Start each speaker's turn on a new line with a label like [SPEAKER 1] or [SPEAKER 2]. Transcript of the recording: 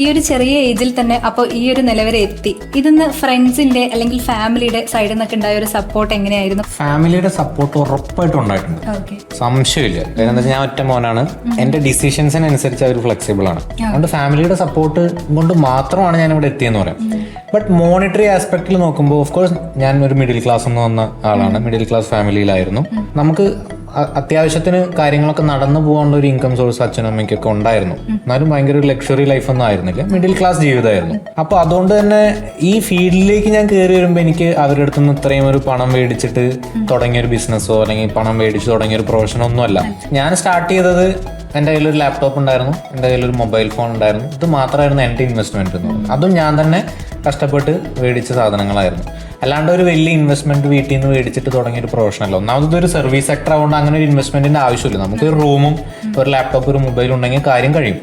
[SPEAKER 1] ഈ ഒരു ചെറിയ ഏജിൽ തന്നെ അപ്പോൾ ഈ ഒരു നിലവരെ എത്തി. ഇതിന്ന് ഫ്രണ്ട്സിന്റെ അല്ലെങ്കിൽ ഫാമിലിയുടെ സൈഡിൽ നിന്നൊക്കെ ഉണ്ടായ ഒരു സപ്പോർട്ട് എങ്ങനെയായിരുന്നു?
[SPEAKER 2] ഫാമിലിയുടെ സപ്പോർട്ട് ഉറപ്പായിട്ടും ഉണ്ടായിട്ടുണ്ട്, സംശയമില്ല. കാരണം എന്താ വെച്ചാൽ ഞാൻ ഒറ്റ മോനാണ്, എന്റെ ഡിസിഷൻസിനനുസരിച്ച് അവർ ഫ്ലെക്സിബിൾ ആണ്. അതുകൊണ്ട് ഫാമിലിയുടെ സപ്പോർട്ട് കൊണ്ട് മാത്രമാണ് ഞാൻ ഇവിടെ എത്തിയെന്ന് പറയാം. ബട്ട് മോണിറ്ററി ആസ്പെക്റ്റിൽ നോക്കുമ്പോൾ ഓഫ് കോഴ്സ് ഞാൻ ഒരു മിഡിൽ ക്ലാസ് എന്ന് വന്ന ആളാണ്, മിഡിൽ ക്ലാസ് ഫാമിലിയിലായിരുന്നു. നമുക്ക് അത്യാവശ്യത്തിന് കാര്യങ്ങളൊക്കെ നടന്നു പോകാനുള്ള ഒരു ഇൻകം സോഴ്സ് അച്ഛനും അമ്മയ്ക്കൊക്കെ ഉണ്ടായിരുന്നു. എന്നാലും ഭയങ്കര ഒരു ലക്ഷറി ലൈഫ് ഒന്നും ആയിരുന്നില്ല, മിഡിൽ ക്ലാസ് ജീവിതമായിരുന്നു. അപ്പൊ അതുകൊണ്ട് തന്നെ ഈ ഫീൽഡിലേക്ക് ഞാൻ കയറി വരുമ്പോൾ എനിക്ക് അവരുടെ അടുത്ത് നിന്ന് ഇത്രയും ഒരു പണം മേടിച്ചിട്ട് തുടങ്ങിയൊരു ബിസിനസ്സോ അല്ലെങ്കിൽ പണം മേടിച്ച് തുടങ്ങിയൊരു പ്രൊഫഷനോ ഒന്നുമല്ല. ഞാൻ സ്റ്റാർട്ട് ചെയ്തത് എൻ്റെ കയ്യിലൊരു ലാപ്ടോപ്പ് ഉണ്ടായിരുന്നു, എൻ്റെ കയ്യിലൊരു മൊബൈൽ ഫോൺ ഉണ്ടായിരുന്നു. ഇത് മാത്രമായിരുന്നു എൻ്റെ ഇൻവെസ്റ്റ്മെന്റ് എന്ന് പറയുന്നത്. അതും ഞാൻ തന്നെ കഷ്ടപ്പെട്ട് മേടിച്ച സാധനങ്ങളായിരുന്നു. അല്ലാണ്ട് ഒരു വലിയ ഇൻവെസ്റ്റ്മെന്റ് വീട്ടിൽ നിന്ന് മേടിച്ചിട്ട് തുടങ്ങിയൊരു പ്രൊഫഷനല്ല. ഒന്നാമത് ഒരു സർവീസ് സെക്ടർ ആവുകൊണ്ട് അങ്ങനെ ഒരു ഇൻവെസ്റ്റ്മെന്റിന്റെ ആവശ്യമില്ല. നമുക്ക് ഒരു റൂമും ഒരു ലാപ്ടോപ്പ് ഒരു മൊബൈലും ഉണ്ടെങ്കിൽ കാര്യം കഴിയും.